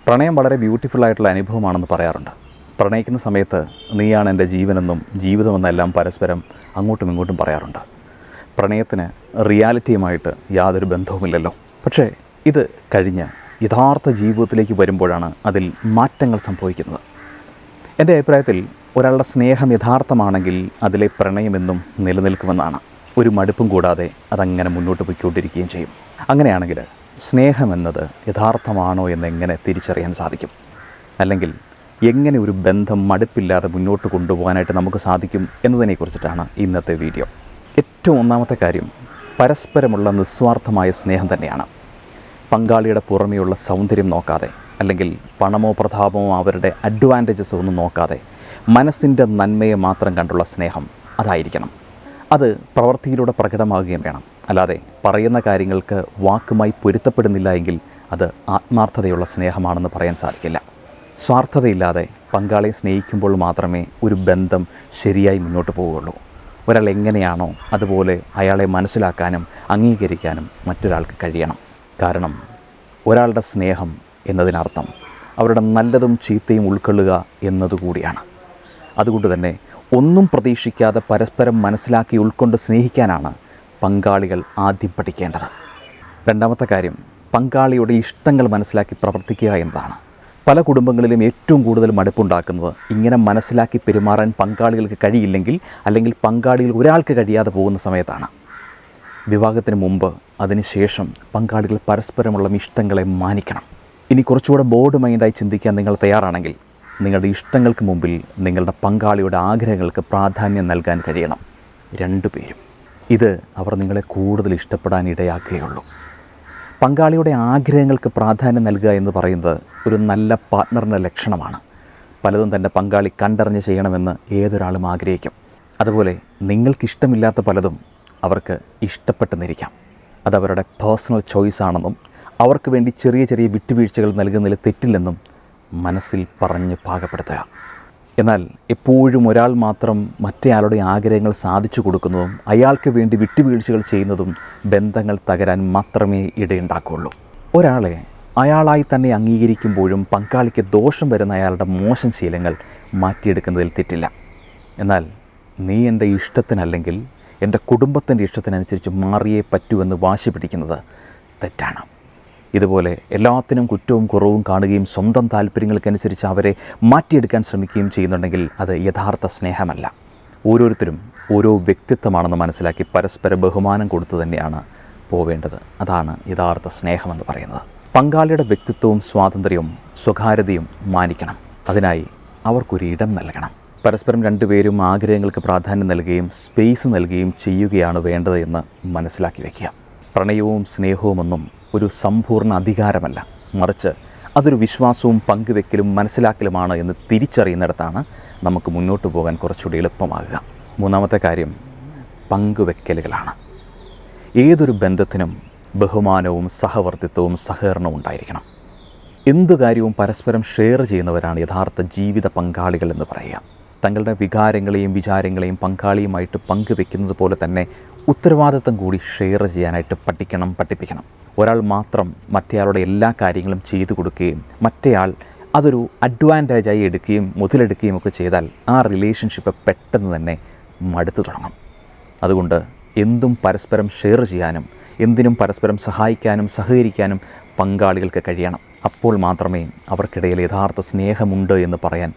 പ്രണയം വളരെ ബ്യൂട്ടിഫുള്ളായിട്ടുള്ള അനുഭവമാണെന്ന് പറയാറുണ്ട്. പ്രണയിക്കുന്ന സമയത്ത് നീയാണ് എൻ്റെ ജീവനെന്നും ജീവിതമെന്നെല്ലാം പരസ്പരം അങ്ങോട്ടും ഇങ്ങോട്ടും പറയാറുണ്ട്. പ്രണയത്തിന് റിയാലിറ്റിയുമായിട്ട് യാതൊരു ബന്ധവുമില്ലല്ലോ. പക്ഷേ ഇത് കഴിഞ്ഞ് യഥാർത്ഥ ജീവിതത്തിലേക്ക് വരുമ്പോഴാണ് അതിൽ മാറ്റങ്ങൾ സംഭവിക്കുന്നത്. എൻ്റെ അഭിപ്രായത്തിൽ ഒരാളുടെ സ്നേഹം യഥാർത്ഥമാണെങ്കിൽ അതിലെ പ്രണയമെന്നും നിലനിൽക്കുമെന്നാണ്. ഒരു മടുപ്പും കൂടാതെ അതങ്ങനെ മുന്നോട്ട് പോയിക്കൊണ്ടിരിക്കുകയും ചെയ്യും. അങ്ങനെയാണെങ്കിൽ സ്നേഹമെന്നത് യഥാർത്ഥമാണോ എന്നെങ്ങനെ തിരിച്ചറിയാൻ സാധിക്കും? അല്ലെങ്കിൽ എങ്ങനെ ഒരു ബന്ധം മടുപ്പില്ലാതെ മുന്നോട്ട് കൊണ്ടുപോകാനായിട്ട് നമുക്ക് സാധിക്കും എന്നതിനെക്കുറിച്ചിട്ടാണ് ഇന്നത്തെ വീഡിയോ. ഏറ്റവും ഒന്നാമത്തെ കാര്യം പരസ്പരമുള്ള നിസ്വാർത്ഥമായ സ്നേഹം തന്നെയാണ്. പങ്കാളിയുടെ പുറമെയുള്ള സൗന്ദര്യം നോക്കാതെ, അല്ലെങ്കിൽ പണമോ പ്രതാപമോ അവരുടെ അഡ്വാൻറ്റേജസോ ഒന്നും നോക്കാതെ മനസ്സിൻ്റെ നന്മയെ മാത്രം കണ്ടുള്ള സ്നേഹം അതായിരിക്കണം. അത് പ്രവൃത്തിയിലൂടെ പ്രകടമാകുകയും വേണം. അല്ലാതെ പറയുന്ന കാര്യങ്ങൾക്ക് വാക്കുമായി പൊരുത്തപ്പെടുന്നില്ല എങ്കിൽ അത് ആത്മാർത്ഥതയുള്ള സ്നേഹമാണെന്ന് പറയാൻ സാധിക്കില്ല. സ്വാർത്ഥതയില്ലാതെ പങ്കാളിയെ സ്നേഹിക്കുമ്പോൾ മാത്രമേ ഒരു ബന്ധം ശരിയായി മുന്നോട്ട് പോവുകയുള്ളൂ. ഒരാൾ എങ്ങനെയാണോ അതുപോലെ അയാളെ മനസ്സിലാക്കാനും അംഗീകരിക്കാനും മറ്റൊരാൾക്ക് കഴിയണം. കാരണം ഒരാളുടെ സ്നേഹം എന്നതിനർത്ഥം അവരുടെ നല്ലതും ചീത്തയും ഉൾക്കൊള്ളുക എന്നതുകൂടിയാണ്. അതുകൊണ്ട് തന്നെ ഒന്നും പ്രതീക്ഷിക്കാതെ പരസ്പരം മനസ്സിലാക്കി ഉൾക്കൊണ്ട് സ്നേഹിക്കാനാണ് പങ്കാളികൾ ആദ്യം പഠിക്കേണ്ടത്. രണ്ടാമത്തെ കാര്യം പങ്കാളിയുടെ ഇഷ്ടങ്ങൾ മനസ്സിലാക്കി പ്രവർത്തിക്കുക എന്നതാണ്. പല കുടുംബങ്ങളിലും ഏറ്റവും കൂടുതൽ മടുപ്പുണ്ടാക്കുന്നത് ഇങ്ങനെ മനസ്സിലാക്കി പെരുമാറാൻ പങ്കാളികൾക്ക് കഴിയില്ലെങ്കിൽ, അല്ലെങ്കിൽ പങ്കാളികൾ ഒരാൾക്ക് കഴിയാതെ പോകുന്ന സമയത്താണ്. വിവാഹത്തിന് മുമ്പ് അതിനുശേഷം പങ്കാളികൾ പരസ്പരമുള്ള ഇഷ്ടങ്ങളെ മാനിക്കണം. ഇനി കുറച്ചുകൂടെ ബോർഡ് മൈൻഡായി ചിന്തിക്കാൻ നിങ്ങൾ തയ്യാറാണെങ്കിൽ നിങ്ങളുടെ ഇഷ്ടങ്ങൾക്ക് മുമ്പിൽ നിങ്ങളുടെ പങ്കാളിയുടെ ആഗ്രഹങ്ങൾക്ക് പ്രാധാന്യം നൽകാൻ കഴിയണം. രണ്ടുപേരും ഇത് അവർ നിങ്ങളെ കൂടുതൽ ഇഷ്ടപ്പെടാൻ ഇടയാക്കുകയുള്ളൂ. പങ്കാളിയുടെ ആഗ്രഹങ്ങൾക്ക് പ്രാധാന്യം നൽകുക എന്ന് പറയുന്നത് ഒരു നല്ല പാർട്ട്ണറിൻ്റെ ലക്ഷണമാണ്. പലതും തൻ്റെ പങ്കാളി കണ്ടറിഞ്ഞ് ചെയ്യണമെന്ന് ഏതൊരാളും ആഗ്രഹിക്കും. അതുപോലെ നിങ്ങൾക്കിഷ്ടമില്ലാത്ത പലതും അവർക്ക് ഇഷ്ടപ്പെട്ടെന്നിരിക്കാം. അതവരുടെ പേഴ്സണൽ ചോയ്സാണെന്നും അവർക്ക് വേണ്ടി ചെറിയ ചെറിയ വിട്ടുവീഴ്ചകൾ നൽകുന്നതിൽ തെറ്റില്ലെന്നും മനസ്സിൽ പറഞ്ഞ് പാകപ്പെടുത്തുക. എന്നാൽ എപ്പോഴും ഒരാൾ മാത്രം മറ്റേയാളുടെ ആഗ്രഹങ്ങൾ സാധിച്ചു കൊടുക്കുന്നതും അയാൾക്ക് വേണ്ടി വിട്ടുവീഴ്ചകൾ ചെയ്യുന്നതും ബന്ധങ്ങൾ തകരാൻ മാത്രമേ ഇടയുണ്ടാക്കുകയുള്ളൂ. ഒരാളെ അയാളായി തന്നെ അംഗീകരിക്കുമ്പോഴും പങ്കാളിക്ക് ദോഷം വരുന്ന അയാളുടെ മോശം ശീലങ്ങൾ മാറ്റിയെടുക്കുന്നതിൽ തെറ്റില്ല. എന്നാൽ നീ എൻ്റെ ഇഷ്ടത്തിനല്ലെങ്കിൽ എൻ്റെ കുടുംബത്തിൻ്റെ ഇഷ്ടത്തിനനുസരിച്ച് മാറിയേ പറ്റൂവെന്ന് വാശി പിടിക്കുന്നത് തെറ്റാണ്. ഇതുപോലെ എല്ലാത്തിനും കുറ്റവും കുറവും കാണുകയും സ്വന്തം താല്പര്യങ്ങൾക്കനുസരിച്ച് അവരെ മാറ്റിയെടുക്കാൻ ശ്രമിക്കുകയും ചെയ്യുന്നുണ്ടെങ്കിൽ അത് യഥാർത്ഥ സ്നേഹമല്ല. ഓരോരുത്തരും ഓരോ വ്യക്തിത്വമാണെന്ന് മനസ്സിലാക്കി പരസ്പര ബഹുമാനം കൊടുത്തു തന്നെയാണ് പോവേണ്ടത്. അതാണ് യഥാർത്ഥ സ്നേഹമെന്ന് പറയുന്നത്. പങ്കാളിയുടെ വ്യക്തിത്വവും സ്വാതന്ത്ര്യവും സ്വകാര്യതയും മാനിക്കണം. അതിനായി അവർക്കൊരു ഇടം നൽകണം. പരസ്പരം രണ്ടുപേരും ആഗ്രഹങ്ങൾക്ക് പ്രാധാന്യം നൽകുകയും സ്പേസ് നൽകുകയും ചെയ്യുകയാണ് വേണ്ടത് എന്ന് മനസ്സിലാക്കി വയ്ക്കുക. പ്രണയവും സ്നേഹവുമൊന്നും ഒരു സമ്പൂർണ്ണ അധികാരമല്ല, മറിച്ച് അതൊരു വിശ്വാസവും പങ്കുവെക്കലും മനസ്സിലാക്കലുമാണ് എന്ന് തിരിച്ചറിയുന്നിടത്താണ് നമുക്ക് മുന്നോട്ട് പോകാൻ കുറച്ചുകൂടി എളുപ്പമാകുക. മൂന്നാമത്തെ കാര്യം പങ്കുവെക്കലുകളാണ്. ഏതൊരു ബന്ധത്തിനും ബഹുമാനവും സഹവർത്തിത്വവും സഹകരണവും ഉണ്ടായിരിക്കണം. എന്തു കാര്യവും പരസ്പരം ഷെയർ ചെയ്യുന്നവരാണ് യഥാർത്ഥ ജീവിത പങ്കാളികൾ എന്ന് പറയുക. തങ്ങളുടെ വികാരങ്ങളെയും വിചാരങ്ങളെയും പങ്കാളിയുമായിട്ട് പങ്കുവെക്കുന്നത് പോലെ തന്നെ ഉത്തരവാദിത്തം കൂടി ഷെയർ ചെയ്യാനായിട്ട് പഠിപ്പിക്കണം. ഒരാൾ മാത്രം മറ്റേയാളുടെ എല്ലാ കാര്യങ്ങളും ചെയ്തു കൊടുക്കുകയും മറ്റേയാൾ അതൊരു അഡ്വാൻറ്റേജായി എടുക്കുകയും മുതലെടുക്കുകയും ഒക്കെ ചെയ്താൽ ആ റിലേഷൻഷിപ്പ് പെട്ടെന്ന് തന്നെ മടുത്തു തുടങ്ങും. അതുകൊണ്ട് എന്തും പരസ്പരം ഷെയർ ചെയ്യാനും എന്തിനും പരസ്പരം സഹായിക്കാനും സഹകരിക്കാനും പങ്കാളികൾക്ക് കഴിയണം. അപ്പോൾ മാത്രമേ അവർക്കിടയിൽ യഥാർത്ഥ സ്നേഹമുണ്ട് എന്ന് പറയാൻ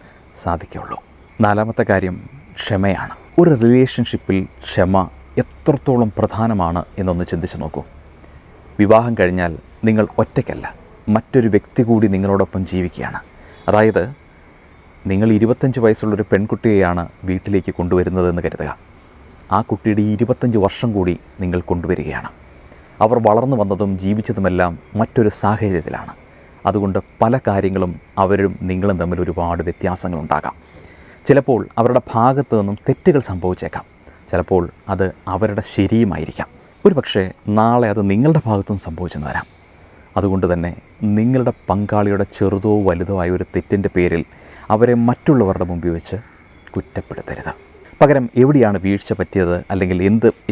സാധിക്കുകയുള്ളൂ. നാലാമത്തെ കാര്യം ക്ഷമയാണ്. ഒരു റിലേഷൻഷിപ്പിൽ ക്ഷമ എത്രത്തോളം പ്രധാനമാണ് എന്നൊന്ന് ചിന്തിച്ച് നോക്കൂ. വിവാഹം കഴിഞ്ഞാൽ നിങ്ങൾ ഒറ്റയ്ക്കല്ല, മറ്റൊരു വ്യക്തി കൂടി നിങ്ങളോടൊപ്പം ജീവിക്കുകയാണ്. അതായത് നിങ്ങൾ 25 വയസ്സുള്ളൊരു പെൺകുട്ടിയെയാണ് വീട്ടിലേക്ക് കൊണ്ടുവരുന്നതെന്ന് കരുതുക. ആ കുട്ടിയുടെ 25 വർഷം കൂടി നിങ്ങൾ കൊണ്ടുവരികയാണ്. അവർ വളർന്നു വന്നതും ജീവിച്ചതുമെല്ലാം മറ്റൊരു സാഹചര്യത്തിലാണ്. അതുകൊണ്ട് പല കാര്യങ്ങളും അവരും നിങ്ങളും തമ്മിൽ ഒരുപാട് വ്യത്യാസങ്ങളുണ്ടാകാം. ചിലപ്പോൾ അവരുടെ ഭാഗത്തു നിന്നും തെറ്റുകൾ സംഭവിച്ചേക്കാം. ചിലപ്പോൾ അത് അവരുടെ ശരിയുമായിരിക്കാം. ഒരു പക്ഷേ നാളെ അത് നിങ്ങളുടെ ഭാഗത്തും സംഭവിച്ചെന്ന് വരാം. അതുകൊണ്ട് തന്നെ നിങ്ങളുടെ പങ്കാളിയുടെ ചെറുതോ വലുതോ ആയ ഒരു തെറ്റിൻ്റെ പേരിൽ അവരെ മറ്റുള്ളവരുടെ മുമ്പിൽ വെച്ച് കുറ്റപ്പെടുത്തരുത്. പകരം എവിടെയാണ് വീഴ്ച പറ്റിയത്, അല്ലെങ്കിൽ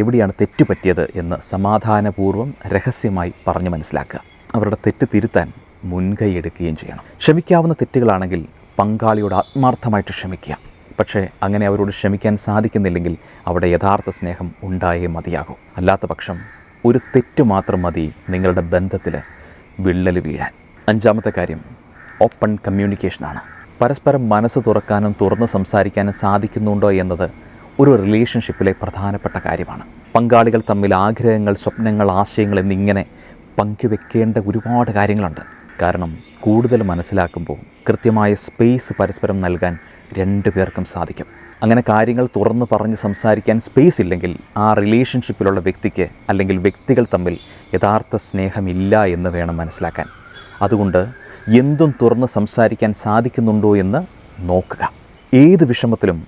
എവിടെയാണ് തെറ്റ് പറ്റിയത് എന്ന് സമാധാനപൂർവ്വം രഹസ്യമായി പറഞ്ഞ് മനസ്സിലാക്കുക. അവരുടെ തെറ്റ് തിരുത്താൻ മുൻകൈ എടുക്കുകയും ചെയ്യണം. ക്ഷമിക്കാവുന്ന തെറ്റുകളാണെങ്കിൽ പങ്കാളിയോട് ആത്മാർത്ഥമായിട്ട് ക്ഷമിക്കുക. പക്ഷേ അങ്ങനെ അവരോട് ക്ഷമിക്കാൻ സാധിക്കുന്നില്ലെങ്കിൽ അവിടെ യഥാർത്ഥ സ്നേഹം ഉണ്ടായേ മതിയാകും. അല്ലാത്ത പക്ഷം ഒരു തെറ്റ് മാത്രം മതി നിങ്ങളുടെ ബന്ധത്തിൽ വിള്ളൽ വീഴാൻ. 5-ാമത്തെ കാര്യം ഓപ്പൺ കമ്മ്യൂണിക്കേഷനാണ്. പരസ്പരം മനസ്സ് തുറക്കാനും തുറന്ന് സംസാരിക്കാനും സാധിക്കുന്നുണ്ടോ എന്നത് ഒരു റിലേഷൻഷിപ്പിലെ പ്രധാനപ്പെട്ട കാര്യമാണ്. പങ്കാളികൾ തമ്മിൽ ആഗ്രഹങ്ങൾ, സ്വപ്നങ്ങൾ, ആശയങ്ങൾ എന്നിങ്ങനെ പങ്കുവെക്കേണ്ട ഒരുപാട് കാര്യങ്ങളുണ്ട്. കാരണം കൂടുതൽ മനസ്സിലാക്കുമ്പോൾ കൃത്യമായ സ്പേസ് പരസ്പരം നൽകാൻ 2 പേർക്കും സാധിക്കും. അങ്ങനെ കാര്യങ്ങൾ തുറന്ന് പറഞ്ഞ് സംസാരിക്കാൻ സ്പേസ് ഇല്ലെങ്കിൽ ആ റിലേഷൻഷിപ്പിലുള്ള വ്യക്തിക്ക് അല്ലെങ്കിൽ വ്യക്തികൾ തമ്മിൽ യഥാർത്ഥ സ്നേഹമില്ല എന്ന് വേണം മനസ്സിലാക്കാൻ. അതുകൊണ്ട് എന്തും തുറന്ന് സംസാരിക്കാൻ സാധിക്കുന്നുണ്ടോ എന്ന് നോക്കുക. ഏത് വിഷമത്തിലും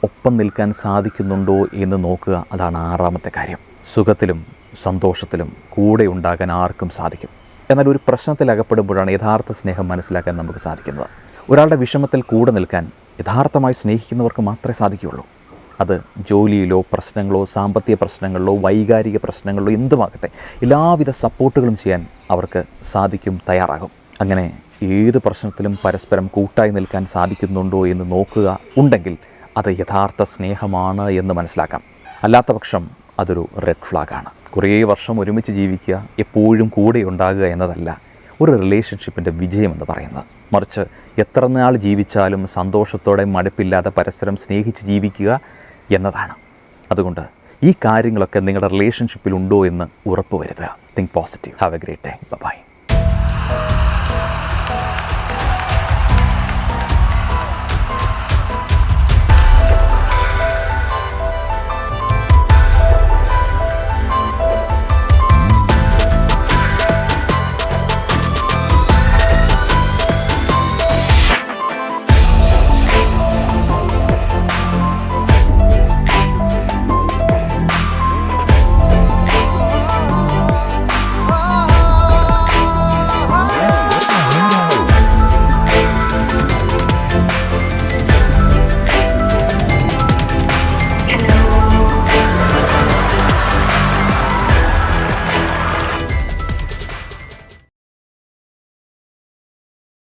ഒപ്പം നിൽക്കാൻ സാധിക്കുന്നുണ്ടോ എന്ന് നോക്കുക. അതാണ് 6-ാമത്തെ കാര്യം. സുഖത്തിലും സന്തോഷത്തിലും കൂടെ ഉണ്ടാകാൻ ആർക്കും സാധിക്കും. എന്നാൽ ഒരു പ്രശ്നത്തിൽ അകപ്പെടുമ്പോഴാണ് യഥാർത്ഥ സ്നേഹം മനസ്സിലാക്കാൻ നമുക്ക് സാധിക്കുന്നത്. ഒരാളുടെ വിഷമത്തിൽ കൂടെ നിൽക്കാൻ യഥാർത്ഥമായി സ്നേഹിക്കുന്നവർക്ക് മാത്രമേ സാധിക്കുകയുള്ളൂ. അത് ജോലിയിലോ പ്രശ്നങ്ങളോ സാമ്പത്തിക പ്രശ്നങ്ങളിലോ വൈകാരിക പ്രശ്നങ്ങളിലോ എന്തുമാകട്ടെ എല്ലാവിധ സപ്പോർട്ടുകളും ചെയ്യാൻ അവർക്ക് സാധിക്കും, തയ്യാറാകും. അങ്ങനെ ഏത് പ്രശ്നത്തിലും പരസ്പരം കൂട്ടായി നിൽക്കാൻ സാധിക്കുന്നുണ്ടോ എന്ന് നോക്കുക. ഉണ്ടെങ്കിൽ അത് യഥാർത്ഥ സ്നേഹമാണ് എന്ന് മനസ്സിലാക്കാം. അല്ലാത്ത പക്ഷം അതൊരു റെഡ് ഫ്ലാഗാണ്. കുറേ വർഷം ഒരുമിച്ച് ജീവിക്കുക, എപ്പോഴും കൂടെ ഉണ്ടാകുക എന്നതല്ല ഒരു റിലേഷൻഷിപ്പിൻ്റെ വിജയമെന്ന് പറയുന്നത്. മറിച്ച് എത്ര നാൾ ജീവിച്ചാലും സന്തോഷത്തോടെ മടുപ്പില്ലാതെ പരസ്പരം സ്നേഹിച്ച് ജീവിക്കുക എന്നതാണ്. അതുകൊണ്ട് ഈ കാര്യങ്ങളൊക്കെ നിങ്ങളുടെ റിലേഷൻഷിപ്പിലുണ്ടോ എന്ന് ഉറപ്പ് വരുത്തുക. Think positive. Have a great day. By.